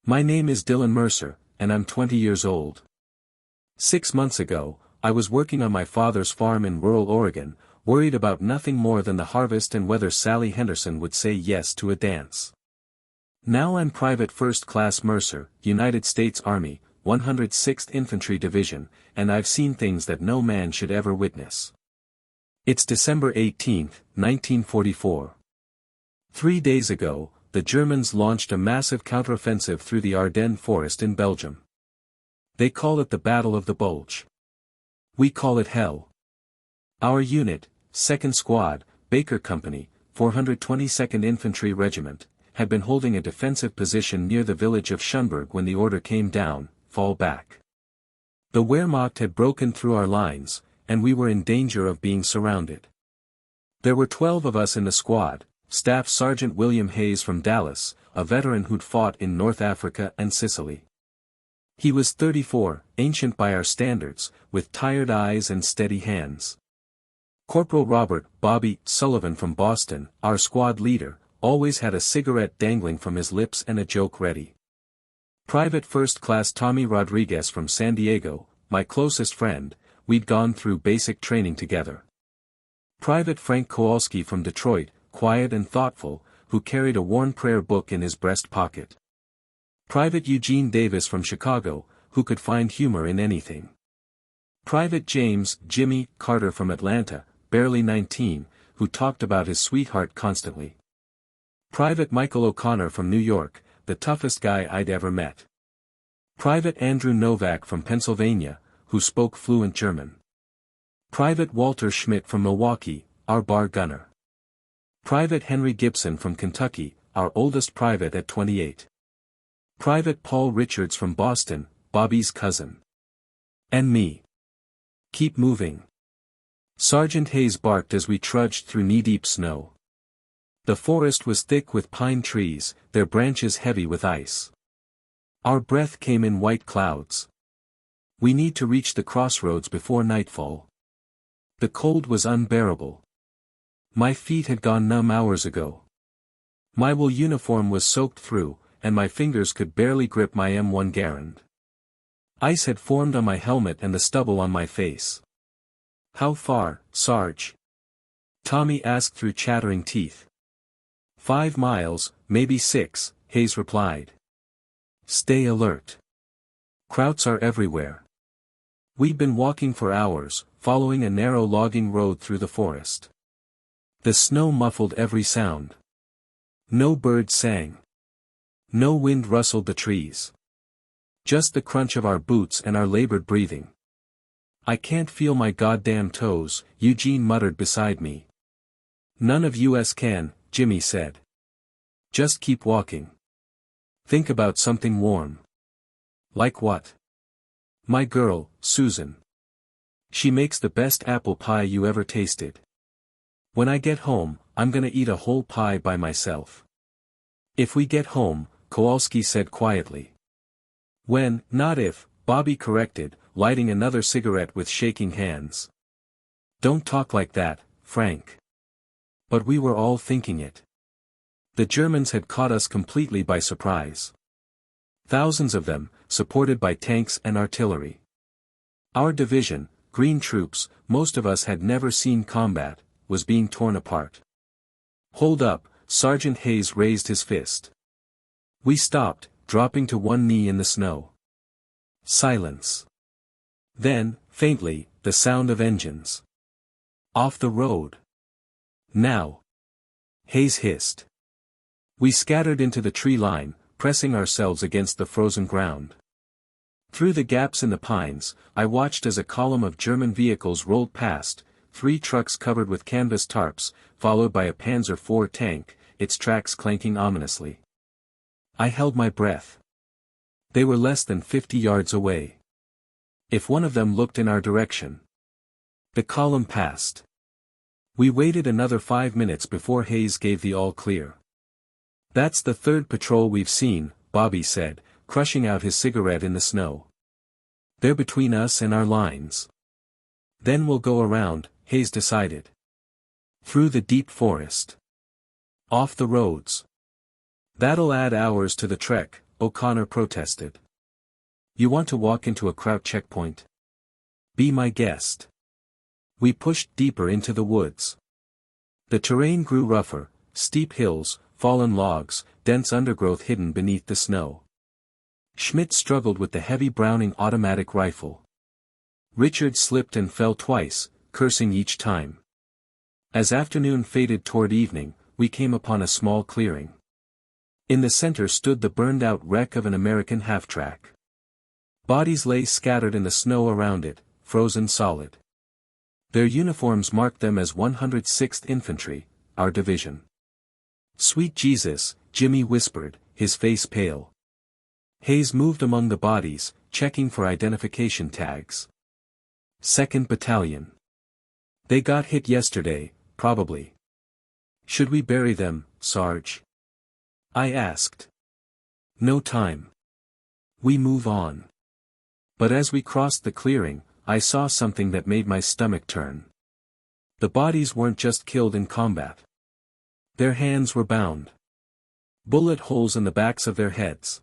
My name is Dylan Mercer, and I'm 20 years old. 6 months ago, I was working on my father's farm in rural Oregon, worried about nothing more than the harvest and whether Sally Henderson would say yes to a dance. Now I'm Private First Class Mercer, United States Army, 106th Infantry Division, and I've seen things that no man should ever witness. It's December 18, 1944. 3 days ago, the Germans launched a massive counteroffensive through the Ardennes forest in Belgium. They call it the Battle of the Bulge. We call it hell. Our unit, 2nd Squad, Baker Company, 422nd Infantry Regiment, had been holding a defensive position near the village of Schönberg when the order came down, fall back. The Wehrmacht had broken through our lines, and we were in danger of being surrounded. There were 12 of us in the squad, Staff Sergeant William Hayes from Dallas, a veteran who'd fought in North Africa and Sicily. He was 34, ancient by our standards, with tired eyes and steady hands. Corporal Robert "Bobby" Sullivan from Boston, our squad leader, always had a cigarette dangling from his lips and a joke ready. Private First Class Tommy Rodriguez from San Diego, my closest friend, we'd gone through basic training together. Private Frank Kowalski from Detroit, quiet and thoughtful, who carried a worn prayer book in his breast pocket. Private Eugene Davis from Chicago, who could find humor in anything. Private James "Jimmy" Carter from Atlanta, barely 19, who talked about his sweetheart constantly. Private Michael O'Connor from New York, the toughest guy I'd ever met. Private Andrew Novak from Pennsylvania, who spoke fluent German. Private Walter Schmidt from Milwaukee, our bar gunner. Private Henry Gibson from Kentucky, our oldest private at 28. Private Paul Richards from Boston, Bobby's cousin. And me. Keep moving. Sergeant Hayes barked as we trudged through knee-deep snow. The forest was thick with pine trees, their branches heavy with ice. Our breath came in white clouds. We need to reach the crossroads before nightfall. The cold was unbearable. My feet had gone numb hours ago. My wool uniform was soaked through, and my fingers could barely grip my M1 Garand. Ice had formed on my helmet and the stubble on my face. "How far, Sarge?" Tommy asked through chattering teeth. 5 miles, maybe 6, Hayes replied. Stay alert. Krauts are everywhere. We'd been walking for hours, following a narrow logging road through the forest. The snow muffled every sound. No bird sang. No wind rustled the trees. Just the crunch of our boots and our labored breathing. "I can't feel my goddamn toes," Eugene muttered beside me. "None of us can," Jimmy said. "Just keep walking. Think about something warm." "Like what?" "My girl, Susan. She makes the best apple pie you ever tasted. When I get home, I'm gonna eat a whole pie by myself." "If we get home," Kowalski said quietly. "When, not if," Bobby corrected, lighting another cigarette with shaking hands. "Don't talk like that, Frank." But we were all thinking it. The Germans had caught us completely by surprise. Thousands of them, supported by tanks and artillery. Our division, Green Troops, most of us had never seen combat, was being torn apart. "Hold up," Sergeant Hayes raised his fist. We stopped, dropping to one knee in the snow. Silence. Then, faintly, the sound of engines. "Off the road. Now." Hayes hissed. We scattered into the tree line, pressing ourselves against the frozen ground. Through the gaps in the pines, I watched as a column of German vehicles rolled past, 3 trucks covered with canvas tarps, followed by a Panzer IV tank, its tracks clanking ominously. I held my breath. They were less than 50 yards away. If one of them looked in our direction. The column passed. We waited another 5 minutes before Hayes gave the all-clear. "That's the 3rd patrol we've seen," Bobby said, crushing out his cigarette in the snow. "They're between us and our lines. Then we'll go around," Hayes decided. "Through the deep forest. Off the roads. That'll add hours to the trek," O'Connor protested. You want to walk into a Kraut checkpoint? Be my guest. We pushed deeper into the woods. The terrain grew rougher, steep hills, fallen logs, dense undergrowth hidden beneath the snow. Schmidt struggled with the heavy Browning automatic rifle. Richard slipped and fell twice, cursing each time. As afternoon faded toward evening, we came upon a small clearing. In the center stood the burned-out wreck of an American half-track. Bodies lay scattered in the snow around it, frozen solid. Their uniforms marked them as 106th Infantry, our division. "Sweet Jesus," Jimmy whispered, his face pale. Hayes moved among the bodies, checking for identification tags. 2nd Battalion. They got hit yesterday, probably. Should we bury them, Sarge? I asked. No time. We move on. But as we crossed the clearing, I saw something that made my stomach turn. The bodies weren't just killed in combat. Their hands were bound. Bullet holes in the backs of their heads.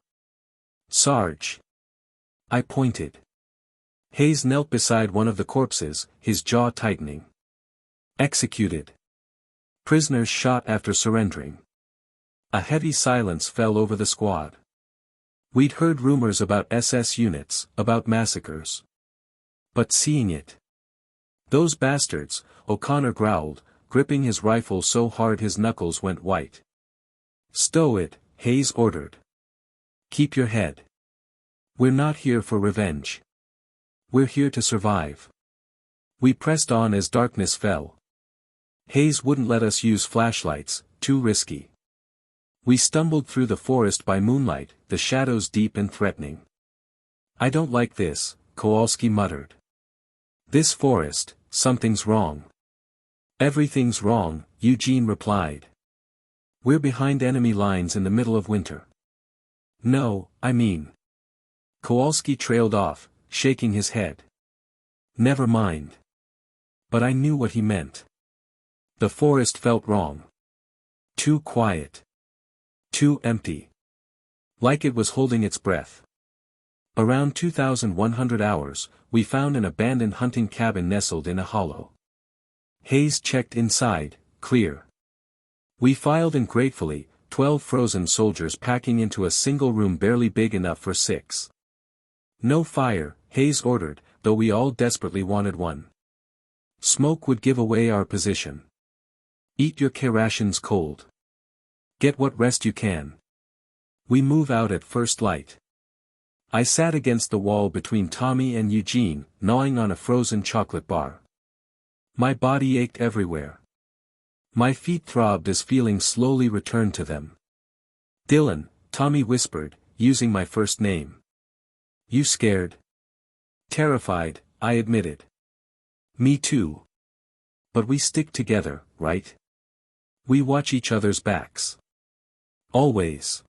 Sarge. I pointed. Hayes knelt beside one of the corpses, his jaw tightening. Executed. Prisoners shot after surrendering. A heavy silence fell over the squad. We'd heard rumors about SS units, about massacres. But seeing it. Those bastards, O'Connor growled, gripping his rifle so hard his knuckles went white. Stow it, Hayes ordered. Keep your head. We're not here for revenge. We're here to survive. We pressed on as darkness fell. Hayes wouldn't let us use flashlights, too risky. We stumbled through the forest by moonlight, the shadows deep and threatening. I don't like this, Kowalski muttered. This forest, something's wrong. Everything's wrong, Eugene replied. We're behind enemy lines in the middle of winter. No, I mean. Kowalski trailed off, shaking his head. Never mind. But I knew what he meant. The forest felt wrong. Too quiet. Too empty. Like it was holding its breath. Around 2,100 hours, we found an abandoned hunting cabin nestled in a hollow. Hayes checked inside, clear. We filed in gratefully, 12 frozen soldiers packing into a single room barely big enough for 6. No fire, Hayes ordered, though we all desperately wanted one. Smoke would give away our position. Eat your K rations cold. Get what rest you can. We move out at first light. I sat against the wall between Tommy and Eugene, gnawing on a frozen chocolate bar. My body ached everywhere. My feet throbbed as feeling slowly returned to them. Dylan, Tommy whispered, using my first name. You scared? Terrified, I admitted. Me too. But we stick together, right? We watch each other's backs. Always.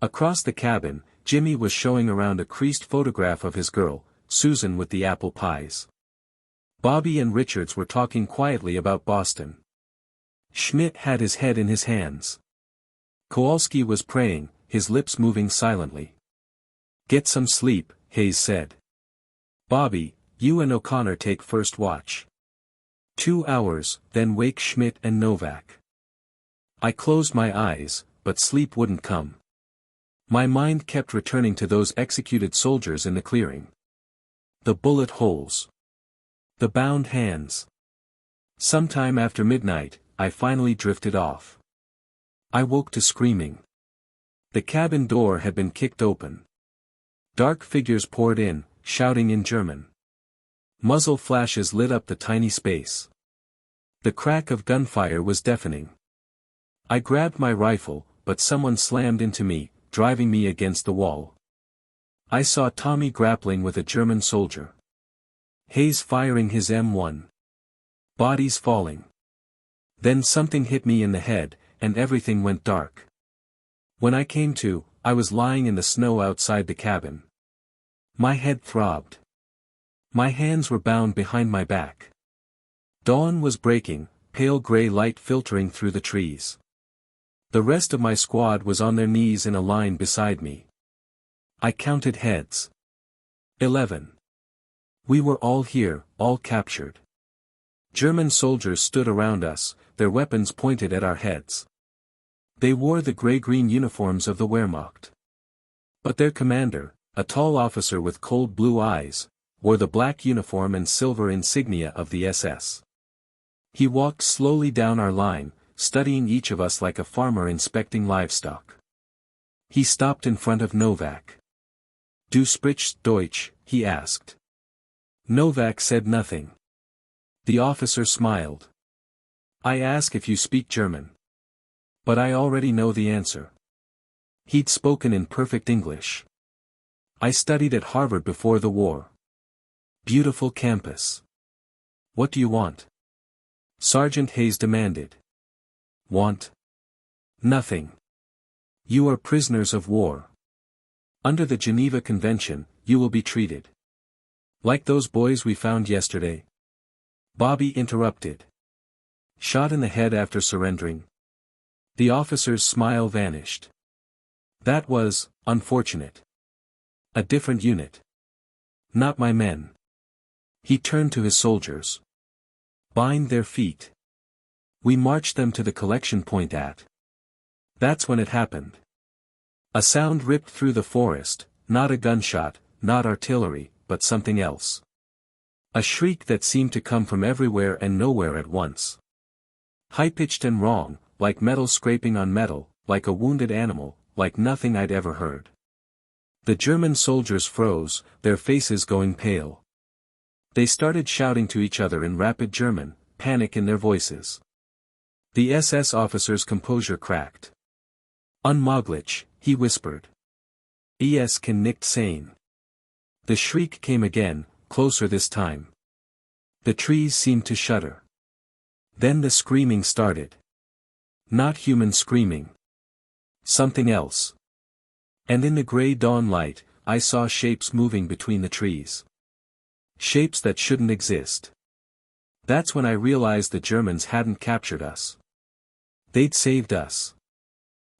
Across the cabin, Jimmy was showing around a creased photograph of his girl, Susan with the apple pies. Bobby and Richards were talking quietly about Boston. Schmidt had his head in his hands. Kowalski was praying, his lips moving silently. Get some sleep, Hayes said. Bobby, you and O'Connor take first watch. 2 hours, then wake Schmidt and Novak. I closed my eyes, but sleep wouldn't come. My mind kept returning to those executed soldiers in the clearing. The bullet holes. The bound hands. Sometime after midnight, I finally drifted off. I woke to screaming. The cabin door had been kicked open. Dark figures poured in, shouting in German. Muzzle flashes lit up the tiny space. The crack of gunfire was deafening. I grabbed my rifle, but someone slammed into me, driving me against the wall. I saw Tommy grappling with a German soldier. Hayes firing his M1. Bodies falling. Then something hit me in the head, and everything went dark. When I came to, I was lying in the snow outside the cabin. My head throbbed. My hands were bound behind my back. Dawn was breaking, pale gray light filtering through the trees. The rest of my squad was on their knees in a line beside me. I counted heads. 11. We were all here, all captured. German soldiers stood around us, their weapons pointed at our heads. They wore the gray-green uniforms of the Wehrmacht. But their commander, a tall officer with cold blue eyes, wore the black uniform and silver insignia of the SS. He walked slowly down our line, studying each of us like a farmer inspecting livestock. He stopped in front of Novak. "Du sprichst Deutsch?" he asked. Novak said nothing. The officer smiled. "I ask if you speak German. But I already know the answer." He'd spoken in perfect English. "I studied at Harvard before the war. Beautiful campus. What do you want?" Sergeant Hayes demanded. "Want? Nothing. You are prisoners of war. Under the Geneva Convention, you will be treated like those boys we found yesterday." Bobby interrupted. "Shot in the head after surrendering." The officer's smile vanished. "That was unfortunate. A different unit. Not my men." He turned to his soldiers. "Bind their feet. We marched them to the collection point at." That's when it happened. A sound ripped through the forest, not a gunshot, not artillery, but something else. A shriek that seemed to come from everywhere and nowhere at once. High-pitched and wrong, like metal scraping on metal, like a wounded animal, like nothing I'd ever heard. The German soldiers froze, their faces going pale. They started shouting to each other in rapid German, panic in their voices. The SS officer's composure cracked. "Unmöglich," he whispered. "Es kann nicht sein." The shriek came again, closer this time. The trees seemed to shudder. Then the screaming started. Not human screaming. Something else. And in the gray dawn light, I saw shapes moving between the trees. Shapes that shouldn't exist. That's when I realized the Germans hadn't captured us. They'd saved us.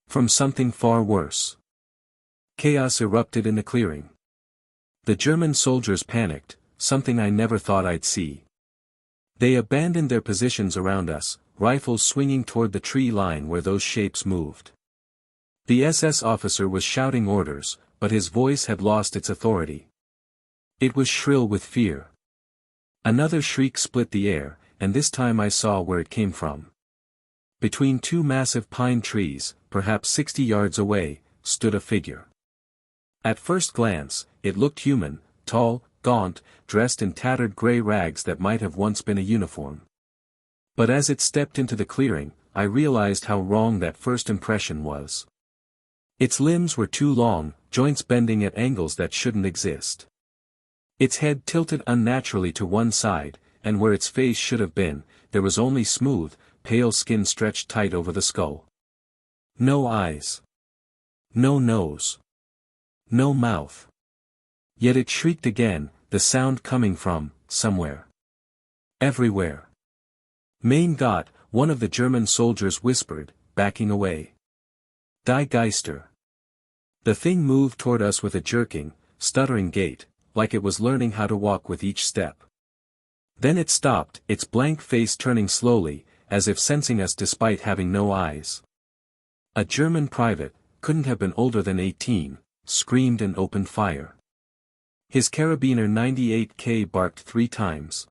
From something far worse. Chaos erupted in the clearing. The German soldiers panicked, something I never thought I'd see. They abandoned their positions around us, rifles swinging toward the tree line where those shapes moved. The SS officer was shouting orders, but his voice had lost its authority. It was shrill with fear. Another shriek split the air, and this time I saw where it came from. Between two massive pine trees, perhaps 60 yards away, stood a figure. At first glance, it looked human, tall, gaunt, dressed in tattered gray rags that might have once been a uniform. But as it stepped into the clearing, I realized how wrong that first impression was. Its limbs were too long, joints bending at angles that shouldn't exist. Its head tilted unnaturally to one side, and where its face should have been, there was only smooth, pale skin stretched tight over the skull. No eyes. No nose. No mouth. Yet it shrieked again, the sound coming from, somewhere. Everywhere. "Mein Gott," one of the German soldiers whispered, backing away. "Die Geister." The thing moved toward us with a jerking, stuttering gait, like it was learning how to walk with each step. Then it stopped, its blank face turning slowly, as if sensing us despite having no eyes. A German private, couldn't have been older than 18, screamed and opened fire. His carabiner 98K barked 3 times.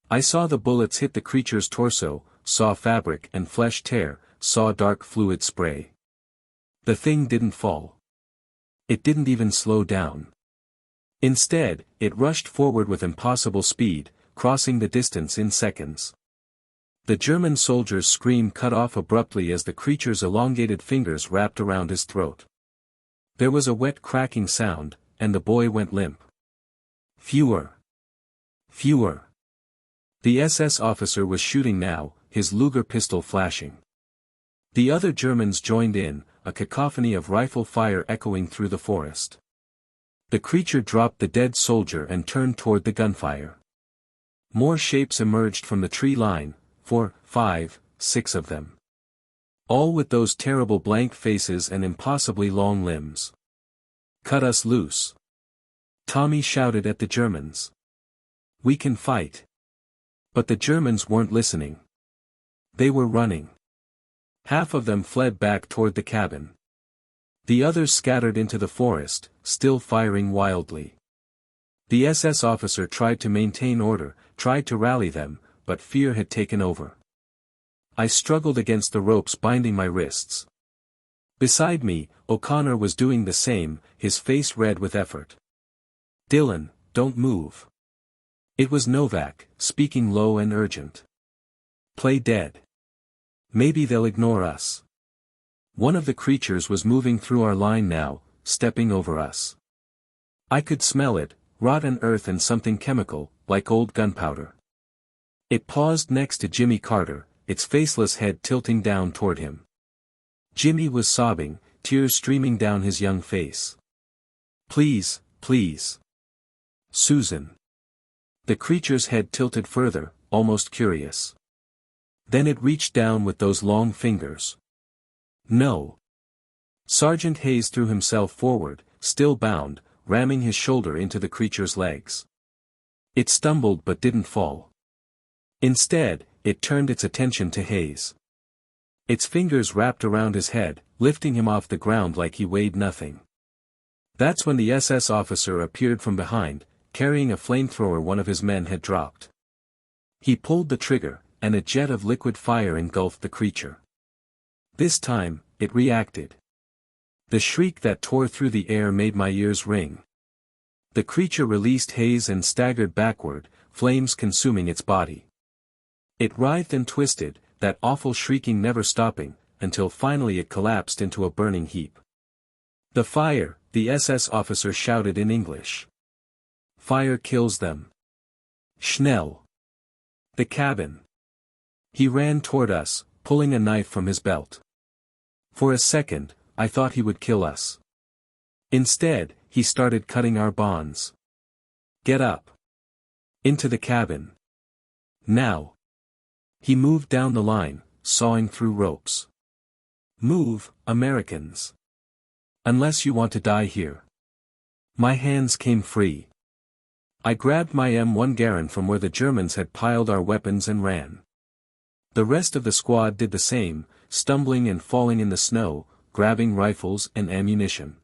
I saw the bullets hit the creature's torso, saw fabric and flesh tear, saw dark fluid spray. The thing didn't fall. It didn't even slow down. Instead, it rushed forward with impossible speed, crossing the distance in seconds. The German soldier's scream cut off abruptly as the creature's elongated fingers wrapped around his throat. There was a wet cracking sound, and the boy went limp. Fewer. Fewer. The SS officer was shooting now, his Luger pistol flashing. The other Germans joined in, a cacophony of rifle fire echoing through the forest. The creature dropped the dead soldier and turned toward the gunfire. More shapes emerged from the tree line, 4, 5, 6 of them. All with those terrible blank faces and impossibly long limbs. Cut us loose. Tommy shouted at the Germans. We can fight. But the Germans weren't listening. They were running. Half of them fled back toward the cabin. The others scattered into the forest, still firing wildly. The SS officer tried to maintain order, tried to rally them, but fear had taken over. I struggled against the ropes binding my wrists. Beside me, O'Connor was doing the same, his face red with effort. Dylan, don't move. It was Novak, speaking low and urgent. Play dead. Maybe they'll ignore us. One of the creatures was moving through our line now, stepping over us. I could smell it, rotten earth and something chemical, like old gunpowder. It paused next to Jimmy Carter, its faceless head tilting down toward him. Jimmy was sobbing, tears streaming down his young face. Please, please. Susan. The creature's head tilted further, almost curious. Then it reached down with those long fingers. No. Sergeant Hayes threw himself forward, still bound, ramming his shoulder into the creature's legs. It stumbled but didn't fall. Instead, it turned its attention to Hayes. Its fingers wrapped around his head, lifting him off the ground like he weighed nothing. That's when the SS officer appeared from behind, carrying a flamethrower one of his men had dropped. He pulled the trigger, and a jet of liquid fire engulfed the creature. This time, it reacted. The shriek that tore through the air made my ears ring. The creature released Hayes and staggered backward, flames consuming its body. It writhed and twisted, that awful shrieking never stopping, until finally it collapsed into a burning heap. The fire, the SS officer shouted in English. Fire kills them. Schnell. The cabin. He ran toward us, pulling a knife from his belt. For a second, I thought he would kill us. Instead, he started cutting our bonds. Get up. Into the cabin. Now. He moved down the line, sawing through ropes. Move, Americans. Unless you want to die here. My hands came free. I grabbed my M1 Garand from where the Germans had piled our weapons and ran. The rest of the squad did the same, stumbling and falling in the snow, grabbing rifles and ammunition.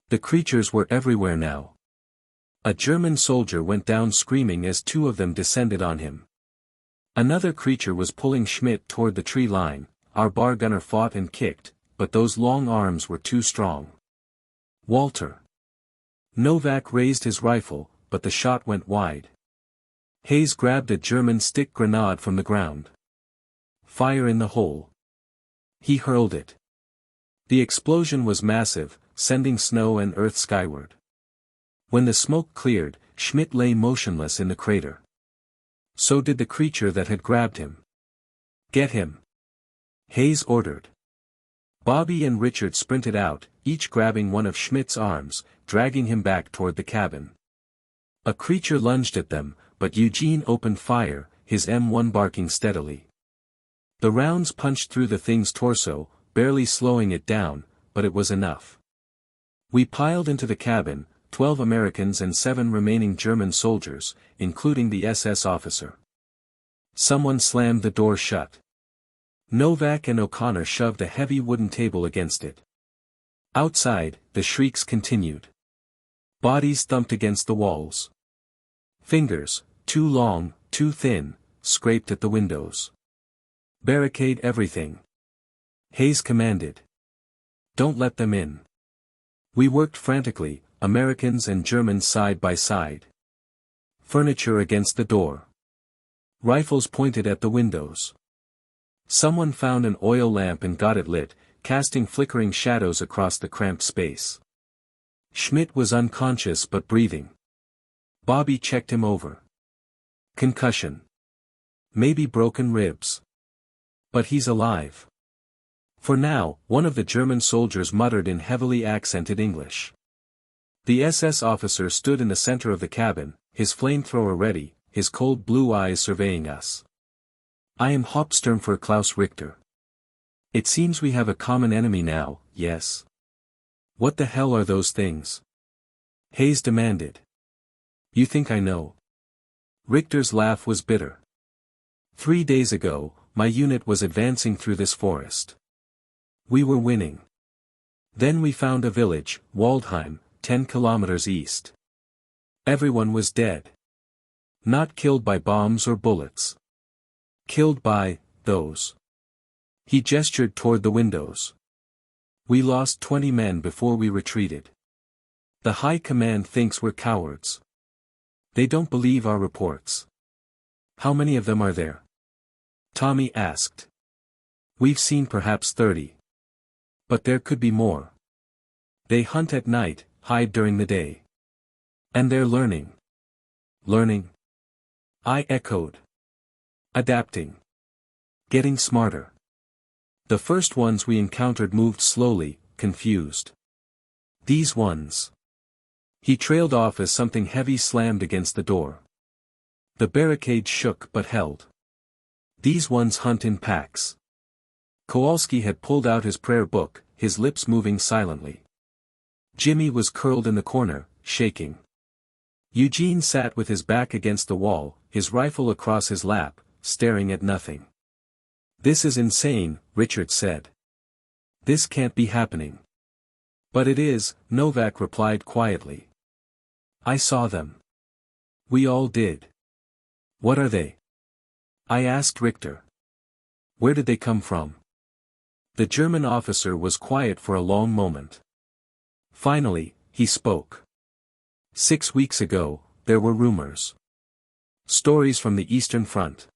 The creatures were everywhere now. A German soldier went down screaming as two of them descended on him. Another creature was pulling Schmidt toward the tree line. Our bar gunner fought and kicked, but those long arms were too strong. Walter. Novak raised his rifle, but the shot went wide. Hayes grabbed a German stick grenade from the ground. Fire in the hole. He hurled it. The explosion was massive, sending snow and earth skyward. When the smoke cleared, Schmidt lay motionless in the crater. So did the creature that had grabbed him. Get him. Hayes ordered. Bobby and Richard sprinted out, each grabbing one of Schmidt's arms, dragging him back toward the cabin. A creature lunged at them, but Eugene opened fire, his M1 barking steadily. The rounds punched through the thing's torso, barely slowing it down, but it was enough. We piled into the cabin, 12 Americans and 7 remaining German soldiers, including the SS officer. Someone slammed the door shut. Novak and O'Connor shoved a heavy wooden table against it. Outside, the shrieks continued. Bodies thumped against the walls. Fingers, too long, too thin, scraped at the windows. Barricade everything. Hayes commanded. Don't let them in. We worked frantically, Americans and Germans side by side. Furniture against the door. Rifles pointed at the windows. Someone found an oil lamp and got it lit, casting flickering shadows across the cramped space. Schmidt was unconscious but breathing. Bobby checked him over. Concussion. Maybe broken ribs. But he's alive. For now, one of the German soldiers muttered in heavily accented English. The SS officer stood in the center of the cabin, his flamethrower ready, his cold blue eyes surveying us. I am Hauptsturmführer Klaus Richter. It seems we have a common enemy now, yes? What the hell are those things? Hayes demanded. You think I know? Richter's laugh was bitter. 3 days ago, my unit was advancing through this forest. We were winning. Then we found a village, Waldheim, 10 kilometers east. Everyone was dead. Not killed by bombs or bullets. Killed by, those. He gestured toward the windows. We lost 20 men before we retreated. The High Command thinks we're cowards. They don't believe our reports. How many of them are there? Tommy asked. We've seen perhaps 30. But there could be more. They hunt at night, hide during the day. And they're learning. Learning? I echoed. Adapting. Getting smarter. The first ones we encountered moved slowly, confused. These ones. He trailed off as something heavy slammed against the door. The barricade shook but held. These ones hunt in packs. Kowalski had pulled out his prayer book, his lips moving silently. Jimmy was curled in the corner, shaking. Eugene sat with his back against the wall, his rifle across his lap, staring at nothing. This is insane, Richard said. This can't be happening. But it is, Novak replied quietly. I saw them. We all did. What are they? I asked Richter. Where did they come from? The German officer was quiet for a long moment. Finally, he spoke. 6 weeks ago, there were rumors. Stories from the Eastern Front.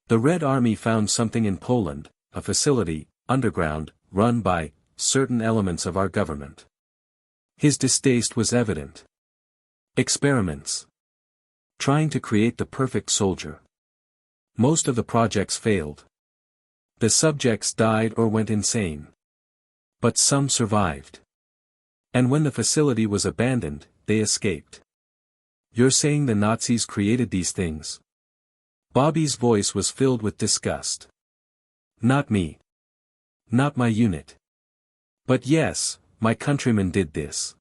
The Red Army found something in Poland, a facility, underground, run by certain elements of our government. His distaste was evident. Experiments. Trying to create the perfect soldier. Most of the projects failed. The subjects died or went insane. But some survived. And when the facility was abandoned, they escaped. You're saying the Nazis created these things? Bobby's voice was filled with disgust. Not me. Not my unit. But yes, my countrymen did this.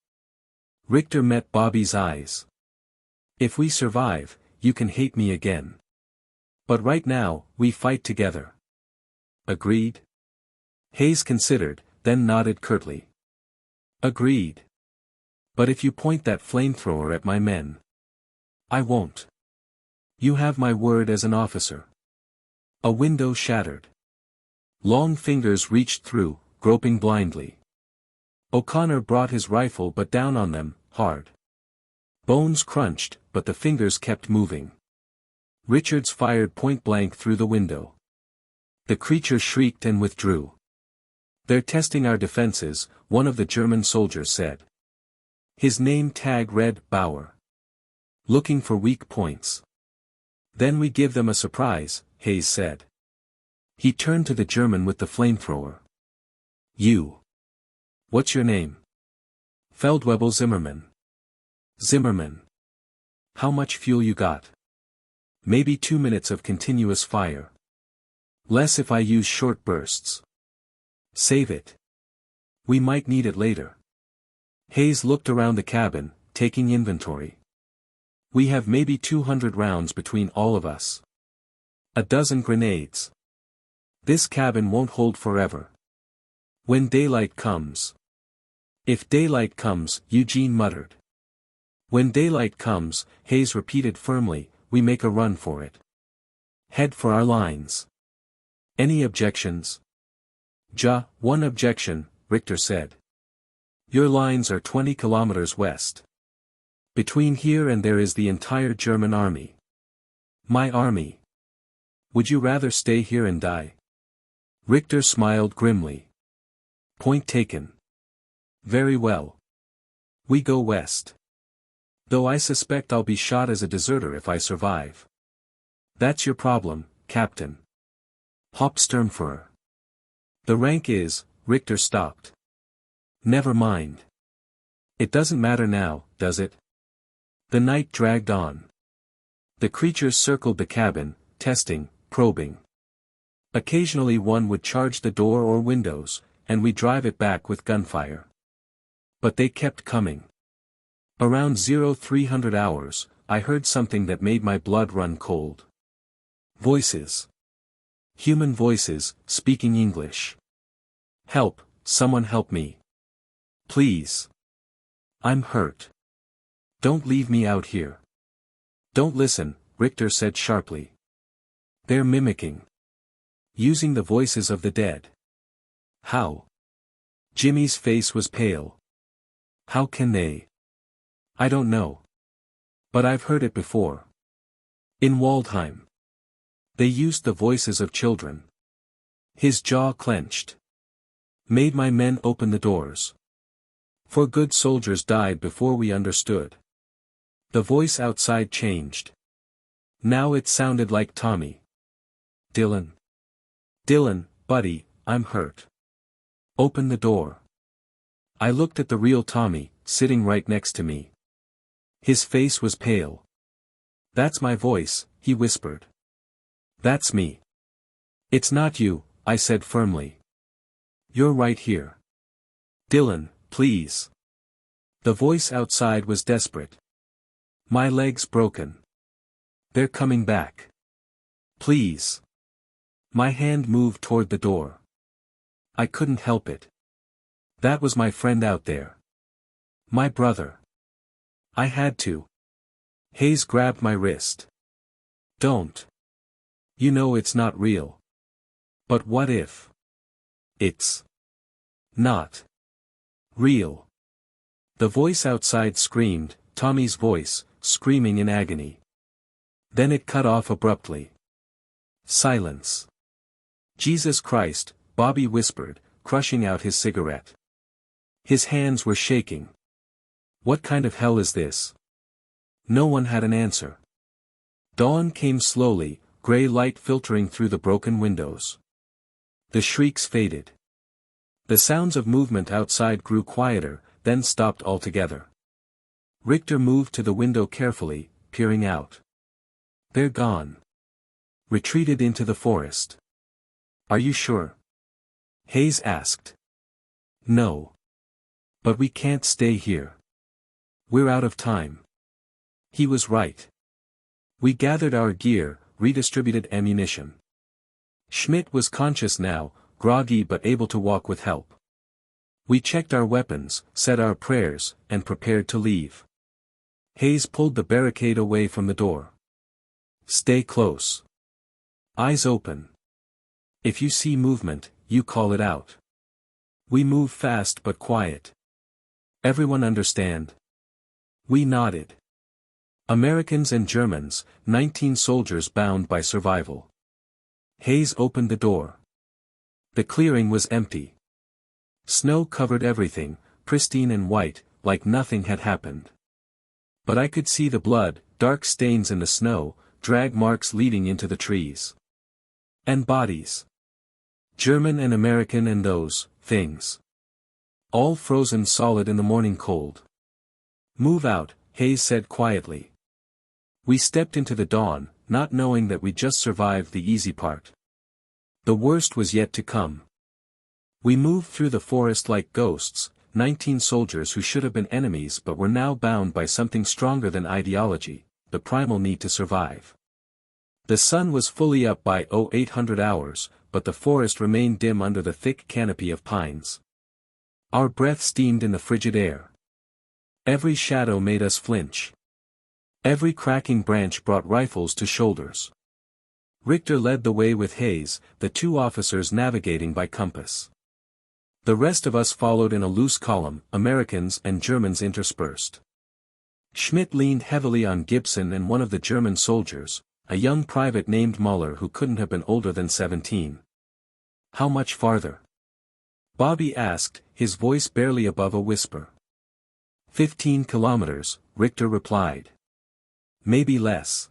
Richter met Bobby's eyes. If we survive, you can hate me again. But right now, we fight together. Agreed? Hayes considered, then nodded curtly. Agreed. But if you point that flamethrower at my men. I won't. You have my word as an officer. A window shattered. Long fingers reached through, groping blindly. O'Connor brought his rifle but down on them, hard. Bones crunched, but the fingers kept moving. Richards fired point-blank through the window. The creature shrieked and withdrew. They're testing our defenses, one of the German soldiers said. His name tag read Bauer. Looking for weak points. Then we give them a surprise, Hayes said. He turned to the German with the flamethrower. You. What's your name? Feldwebel Zimmermann. Zimmermann. How much fuel you got? Maybe 2 minutes of continuous fire. Less if I use short bursts. Save it. We might need it later. Hayes looked around the cabin, taking inventory. We have maybe 200 rounds between all of us. A dozen grenades. This cabin won't hold forever. When daylight comes. If daylight comes, Eugene muttered. When daylight comes, Hayes repeated firmly, we make a run for it. Head for our lines. Any objections? One objection, Richter said. Your lines are 20 kilometers west. Between here and there is the entire German army. My army. Would you rather stay here and die? Richter smiled grimly. Point taken. Very well. We go west. Though I suspect I'll be shot as a deserter if I survive. That's your problem, Captain. Hauptsturmführer. The rank is, Richter stopped. Never mind. It doesn't matter now, does it? The night dragged on. The creatures circled the cabin, testing, probing. Occasionally one would charge the door or windows, and we'd drive it back with gunfire. But they kept coming. Around 0300 hours, I heard something that made my blood run cold. Voices. Human voices, speaking English. Help, someone help me. Please. I'm hurt. Don't leave me out here. Don't listen, Richter said sharply. They're mimicking. Using the voices of the dead. How? Jimmy's face was pale. How can they? I don't know. But I've heard it before. In Waldheim. They used the voices of children. His jaw clenched. Made my men open the doors. For good soldiers died before we understood. The voice outside changed. Now it sounded like Tommy. Dylan. Dylan, buddy, I'm hurt. Open the door. I looked at the real Tommy, sitting right next to me. His face was pale. That's my voice, he whispered. That's me. It's not you, I said firmly. You're right here. Dylan, please. The voice outside was desperate. My leg's broken. They're coming back. Please. My hand moved toward the door. I couldn't help it. That was my friend out there. My brother. I had to. Hayes grabbed my wrist. Don't. You know it's not real. But what if? It's not real. The voice outside screamed, Tommy's voice, screaming in agony. Then it cut off abruptly. Silence. Jesus Christ, Bobby whispered, crushing out his cigarette. His hands were shaking. What kind of hell is this? No one had an answer. Dawn came slowly, gray light filtering through the broken windows. The shrieks faded. The sounds of movement outside grew quieter, then stopped altogether. Richter moved to the window carefully, peering out. They're gone. Retreated into the forest. Are you sure? Hayes asked. No. But we can't stay here. We're out of time. He was right. We gathered our gear, redistributed ammunition. Schmidt was conscious now, groggy but able to walk with help. We checked our weapons, said our prayers, and prepared to leave. Hayes pulled the barricade away from the door. Stay close. Eyes open. If you see movement, you call it out. We move fast but quiet. Everyone understand? We nodded. Americans and Germans, 19 soldiers bound by survival. Hayes opened the door. The clearing was empty. Snow covered everything, pristine and white, like nothing had happened. But I could see the blood, dark stains in the snow, drag marks leading into the trees. And bodies. German and American and those things. All frozen solid in the morning cold. Move out, Hayes said quietly. We stepped into the dawn, not knowing that we just survived the easy part. The worst was yet to come. We moved through the forest like ghosts, 19 soldiers who should have been enemies but were now bound by something stronger than ideology, the primal need to survive. The sun was fully up by 0800 hours, but the forest remained dim under the thick canopy of pines. Our breath steamed in the frigid air. Every shadow made us flinch. Every cracking branch brought rifles to shoulders. Richter led the way with Hayes, the two officers navigating by compass. The rest of us followed in a loose column, Americans and Germans interspersed. Schmidt leaned heavily on Gibson and one of the German soldiers, a young private named Muller who couldn't have been older than 17. How much farther? Bobby asked, his voice barely above a whisper. 15 kilometers, Richter replied. Maybe less.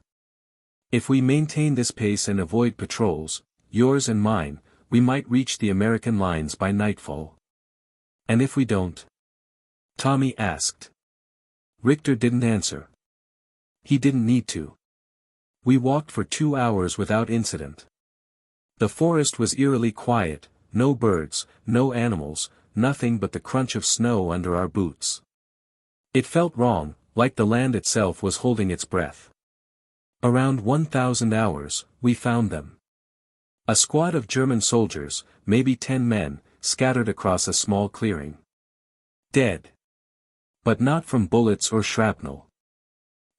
If we maintain this pace and avoid patrols, yours and mine, we might reach the American lines by nightfall. And if we don't? Tommy asked. Richter didn't answer. He didn't need to. We walked for 2 hours without incident. The forest was eerily quiet, no birds, no animals, nothing but the crunch of snow under our boots. It felt wrong, like the land itself was holding its breath. Around 1,000 hours, we found them. A squad of German soldiers, maybe 10 men, scattered across a small clearing. Dead. But not from bullets or shrapnel.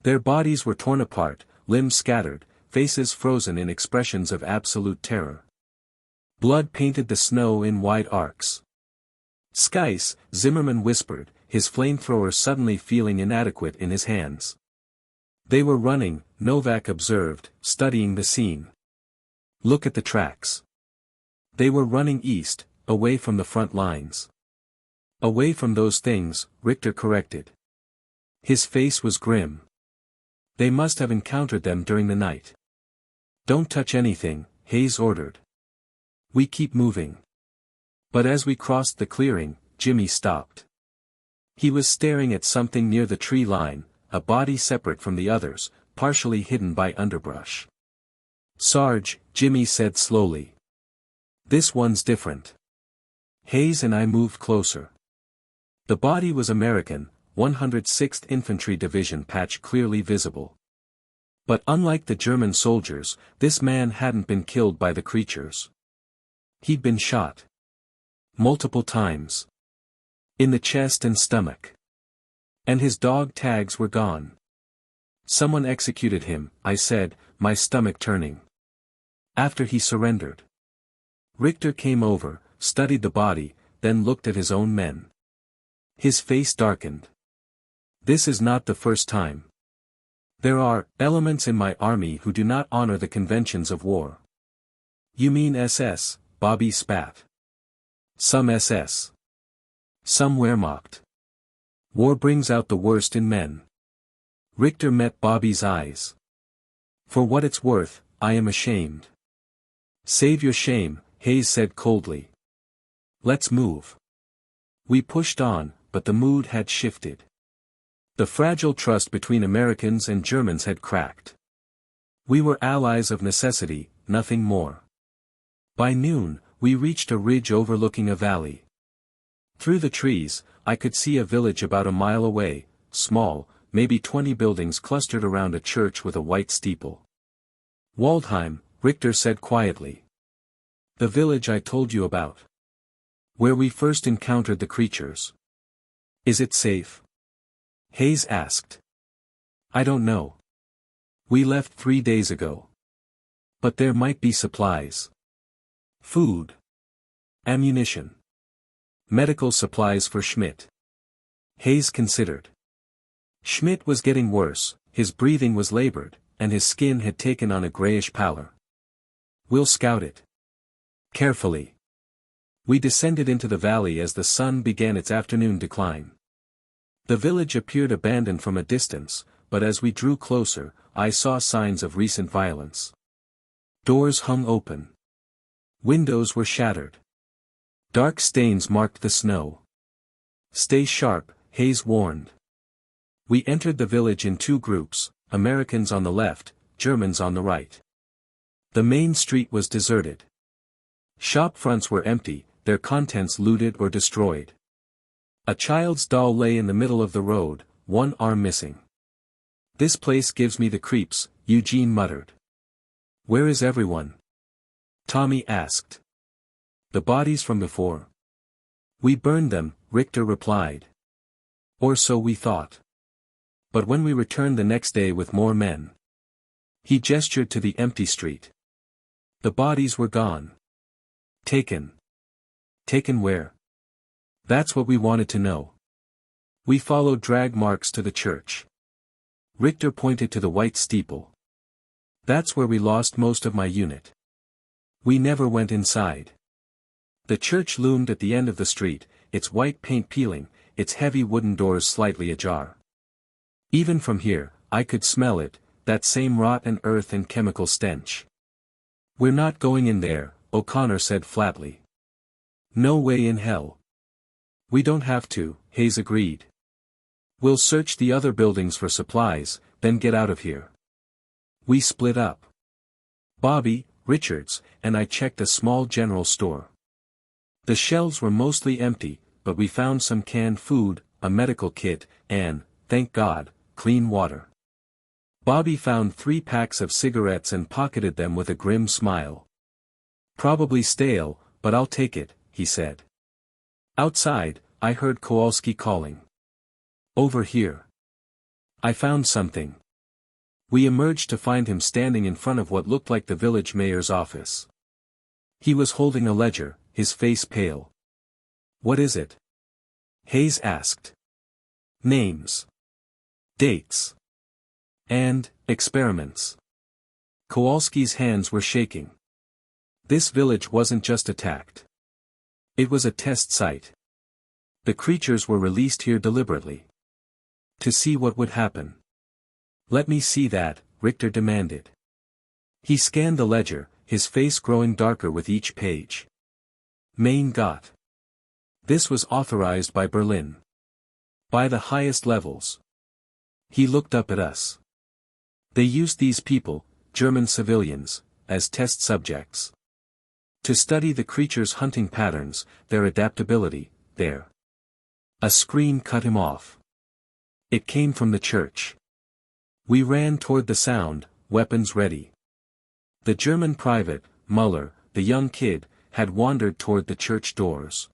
Their bodies were torn apart, limbs scattered, faces frozen in expressions of absolute terror. Blood painted the snow in wide arcs. "Skies," Zimmerman whispered, his flamethrower suddenly feeling inadequate in his hands. They were running, Novak observed, studying the scene. "Look at the tracks." They were running east, away from the front lines. "Away from those things," Richter corrected. His face was grim. "They must have encountered them during the night." "Don't touch anything," Hayes ordered. "We keep moving." But as we crossed the clearing, Jimmy stopped. He was staring at something near the tree line, a body separate from the others, partially hidden by underbrush. "Sarge," Jimmy said slowly. "This one's different." Hayes and I moved closer. The body was American, 106th Infantry Division patch clearly visible. But unlike the German soldiers, this man hadn't been killed by the creatures. He'd been shot. Multiple times. In the chest and stomach. And his dog tags were gone. "Someone executed him," I said, my stomach turning. "After he surrendered." Richter came over, studied the body, then looked at his own men. His face darkened. "This is not the first time. There are elements in my army who do not honor the conventions of war." "You mean SS, Bobby spat. "Some SS. Some Wehrmacht. War brings out the worst in men." Richter met Bobby's eyes. "For what it's worth, I am ashamed." "Save your shame," Hayes said coldly. "Let's move." We pushed on, but the mood had shifted. The fragile trust between Americans and Germans had cracked. We were allies of necessity, nothing more. By noon, we reached a ridge overlooking a valley. Through the trees, I could see a village about a mile away, small, maybe 20 buildings clustered around a church with a white steeple. "Waldheim," Richter said quietly. "The village I told you about. Where we first encountered the creatures." "Is it safe?" Hayes asked. "I don't know. We left 3 days ago. But there might be supplies. Food. Ammunition. Medical supplies for Schmidt." Hayes considered. Schmidt was getting worse, his breathing was labored, and his skin had taken on a grayish pallor. "We'll scout it. Carefully." We descended into the valley as the sun began its afternoon decline. The village appeared abandoned from a distance, but as we drew closer, I saw signs of recent violence. Doors hung open. Windows were shattered. Dark stains marked the snow. "Stay sharp," Hayes warned. We entered the village in 2 groups, Americans on the left, Germans on the right. The main street was deserted. Shop fronts were empty, their contents looted or destroyed. A child's doll lay in the middle of the road, one arm missing. "This place gives me the creeps," Eugene muttered. "Where is everyone?" Tommy asked. "The bodies from before. We burned them," Richter replied. "Or so we thought. But when we returned the next day with more men." He gestured to the empty street. "The bodies were gone. Taken." "Taken where?" "That's what we wanted to know." We followed drag marks to the church. Richter pointed to the white steeple. "That's where we lost most of my unit. We never went inside." The church loomed at the end of the street, its white paint peeling, its heavy wooden doors slightly ajar. Even from here, I could smell it, that same rot and earth and chemical stench. "We're not going in there," O'Connor said flatly. "No way in hell." "We don't have to," Hayes agreed. "We'll search the other buildings for supplies, then get out of here." We split up. Bobby, Richards, and I checked a small general store. The shelves were mostly empty, but we found some canned food, a medical kit, and, thank God, clean water. Bobby found 3 packs of cigarettes and pocketed them with a grim smile. Probably stale, but I'll take it, he said. Outside, I heard Kowalski calling. Over here. I found something. We emerged to find him standing in front of what looked like the village mayor's office. He was holding a ledger, his face pale. What is it? Hayes asked. Names. Dates. And, experiments. Kowalski's hands were shaking. This village wasn't just attacked. It was a test site. The creatures were released here deliberately. To see what would happen. Let me see that, Richter demanded. He scanned the ledger, his face growing darker with each page. Main got. This was authorized by Berlin. By the highest levels. He looked up at us. They used these people, German civilians, as test subjects. To study the creatures' hunting patterns, their adaptability, A scream cut him off. It came from the church. We ran toward the sound, weapons ready. The German private, Muller, the young kid, had wandered toward the church doors.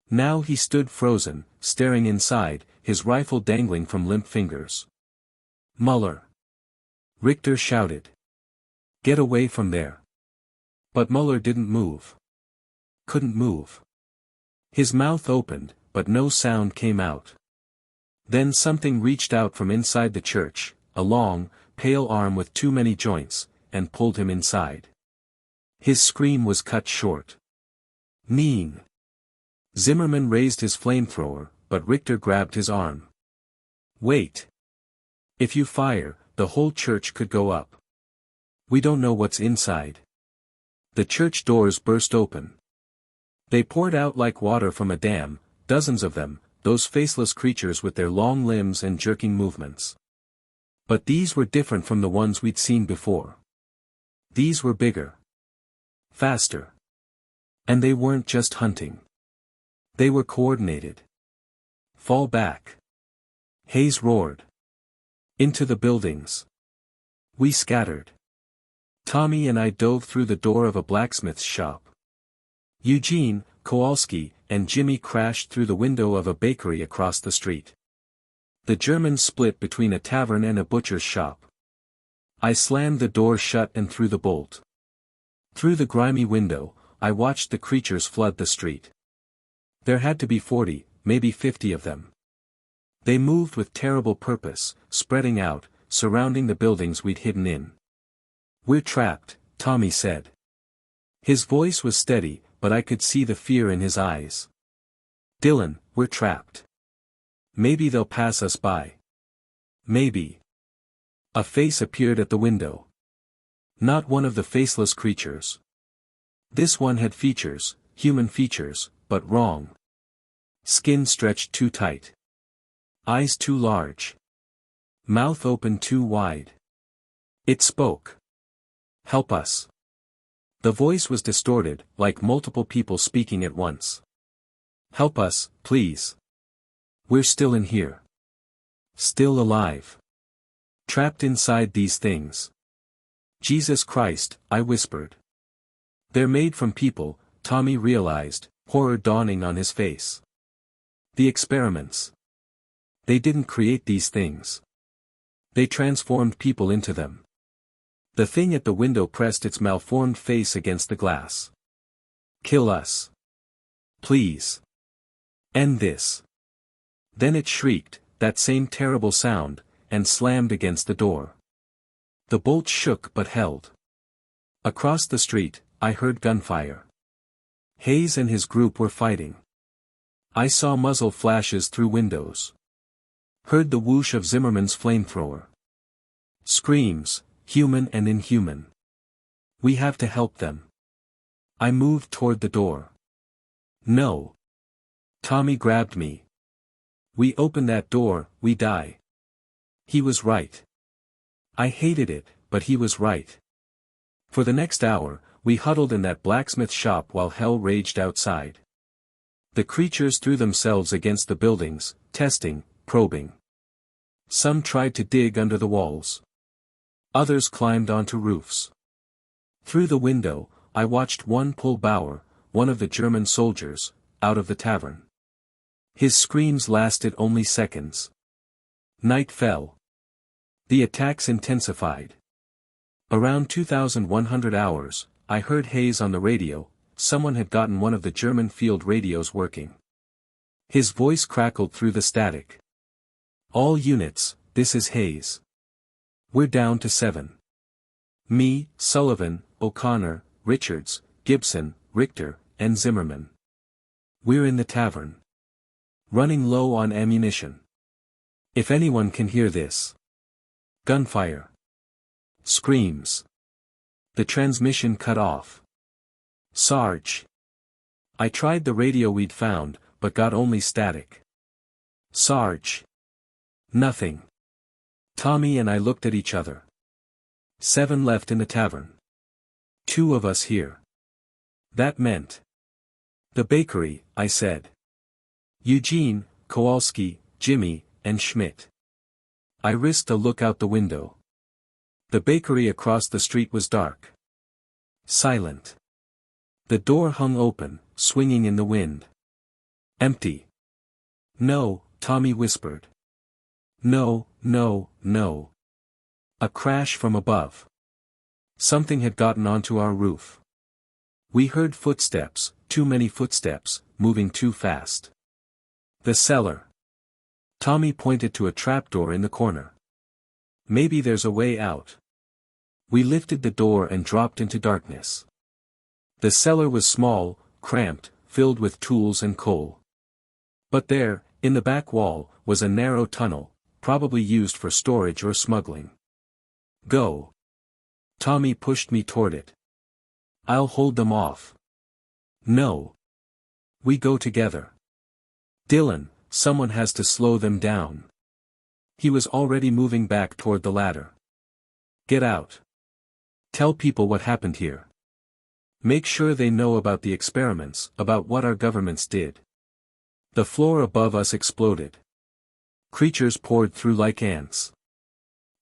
Now he stood frozen, staring inside, his rifle dangling from limp fingers. Muller! Richter shouted. Get away from there. But Muller didn't move. Couldn't move. His mouth opened, but no sound came out. Then something reached out from inside the church, a long, pale arm with too many joints, and pulled him inside. His scream was cut short. Mean! Zimmerman raised his flamethrower, but Richter grabbed his arm. Wait! If you fire, the whole church could go up. We don't know what's inside. The church doors burst open. They poured out like water from a dam, dozens of them, those faceless creatures with their long limbs and jerking movements. But these were different from the ones we'd seen before. These were bigger. Faster. And they weren't just hunting. They were coordinated. Fall back. Hayes roared. Into the buildings. We scattered. Tommy and I dove through the door of a blacksmith's shop. Eugene, Kowalski, and Jimmy crashed through the window of a bakery across the street. The Germans split between a tavern and a butcher's shop. I slammed the door shut and threw the bolt. Through the grimy window, I watched the creatures flood the street. There had to be 40, maybe 50 of them. They moved with terrible purpose, spreading out, surrounding the buildings we'd hidden in. We're trapped, Tommy said. His voice was steady, but I could see the fear in his eyes. Dylan, we're trapped. Maybe they'll pass us by. Maybe. A face appeared at the window. Not one of the faceless creatures. This one had features, human features, but wrong. Skin stretched too tight. Eyes too large. Mouth open too wide. It spoke. Help us. The voice was distorted, like multiple people speaking at once. Help us, please. We're still in here. Still alive. Trapped inside these things. Jesus Christ, I whispered. They're made from people, Tommy realized, horror dawning on his face. The experiments. They didn't create these things. They transformed people into them. The thing at the window pressed its malformed face against the glass. Kill us. Please. End this. Then it shrieked, that same terrible sound, and slammed against the door. The bolt shook but held. Across the street, I heard gunfire. Hayes and his group were fighting. I saw muzzle flashes through windows. Heard the whoosh of Zimmerman's flamethrower. Screams, human and inhuman. We have to help them. I moved toward the door. No. Tommy grabbed me. We open that door, we die. He was right. I hated it, but he was right. For the next hour, we huddled in that blacksmith shop while hell raged outside. The creatures threw themselves against the buildings, testing, probing. Some tried to dig under the walls. Others climbed onto roofs. Through the window, I watched one pull Bauer, one of the German soldiers, out of the tavern. His screams lasted only seconds. Night fell. The attacks intensified. Around 2100 hours, I heard Hayes on the radio. Someone had gotten one of the German field radios working. His voice crackled through the static. All units, this is Hayes. We're down to 7. Me, Sullivan, O'Connor, Richards, Gibson, Richter, and Zimmerman. We're in the tavern. Running low on ammunition. If anyone can hear this. Gunfire. Screams. The transmission cut off. Sarge. I tried the radio we'd found, but got only static. Sarge. Nothing. Tommy and I looked at each other. 7 left in the tavern. 2 of us here. That meant. The bakery, I said. Eugene, Kowalski, Jimmy, and Schmidt. I risked a look out the window. The bakery across the street was dark. Silent. The door hung open, swinging in the wind. Empty. No, Tommy whispered. No, no, no. A crash from above. Something had gotten onto our roof. We heard footsteps, too many footsteps, moving too fast. The cellar. Tommy pointed to a trapdoor in the corner. Maybe there's a way out. We lifted the door and dropped into darkness. The cellar was small, cramped, filled with tools and coal. But there, in the back wall, was a narrow tunnel, probably used for storage or smuggling. Go. Tommy pushed me toward it. I'll hold them off. No. We go together. Dylan, someone has to slow them down. He was already moving back toward the ladder. Get out. Tell people what happened here. Make sure they know about the experiments, about what our governments did. The floor above us exploded. Creatures poured through like ants.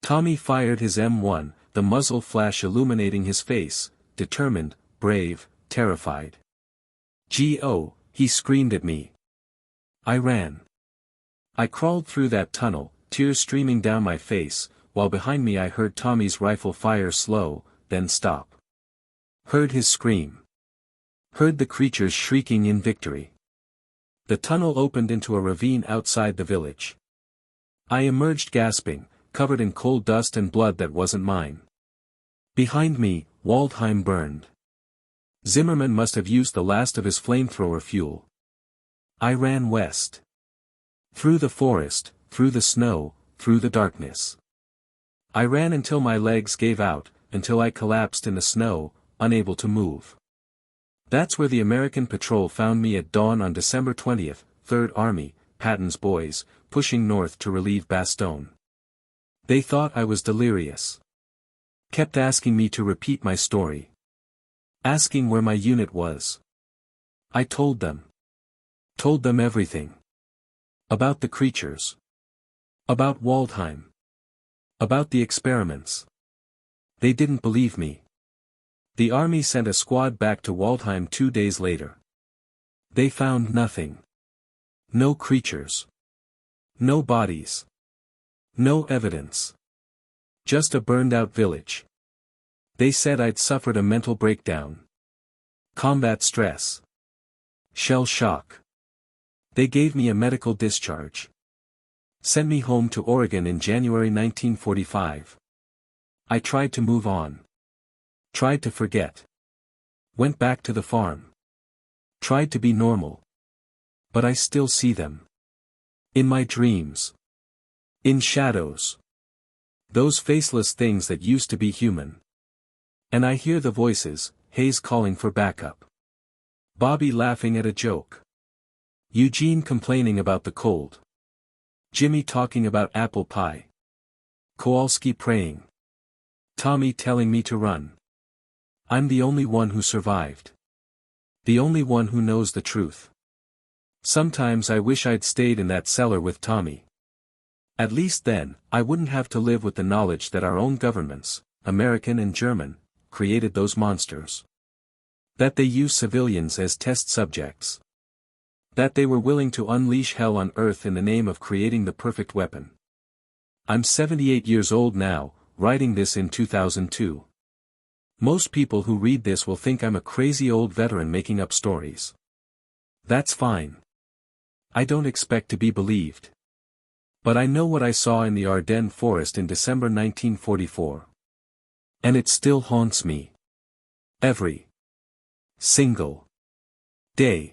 Tommy fired his M1, the muzzle flash illuminating his face, determined, brave, terrified. G.O., he screamed at me. I ran. I crawled through that tunnel, tears streaming down my face, while behind me I heard Tommy's rifle fire slow, then stop. Heard his scream. Heard the creatures shrieking in victory. The tunnel opened into a ravine outside the village. I emerged gasping, covered in coal dust and blood that wasn't mine. Behind me, Waldheim burned. Zimmerman must have used the last of his flamethrower fuel. I ran west. Through the forest, through the snow, through the darkness. I ran until my legs gave out, until I collapsed in the snow, unable to move. That's where the American patrol found me at dawn on December 20th, 3rd Army, Patton's boys, pushing north to relieve Bastogne. They thought I was delirious. Kept asking me to repeat my story. Asking where my unit was. I told them. Told them everything. About the creatures. About Waldheim. About the experiments. They didn't believe me. The army sent a squad back to Waldheim 2 days later. They found nothing. No creatures. No bodies. No evidence. Just a burned-out village. They said I'd suffered a mental breakdown. Combat stress. Shell shock. They gave me a medical discharge. Sent me home to Oregon in January 1945. I tried to move on. Tried to forget. Went back to the farm. Tried to be normal. But I still see them. In my dreams. In shadows. Those faceless things that used to be human. And I hear the voices, Hayes calling for backup. Bobby laughing at a joke. Eugene complaining about the cold. Jimmy talking about apple pie. Kowalski praying. Tommy telling me to run. I'm the only one who survived. The only one who knows the truth. Sometimes I wish I'd stayed in that cellar with Tommy. At least then, I wouldn't have to live with the knowledge that our own governments, American and German, created those monsters. That they use civilians as test subjects. That they were willing to unleash hell on Earth in the name of creating the perfect weapon. I'm 78 years old now, writing this in 2002. Most people who read this will think I'm a crazy old veteran making up stories. That's fine. I don't expect to be believed. But I know what I saw in the Ardennes forest in December 1944. And it still haunts me. Every single day.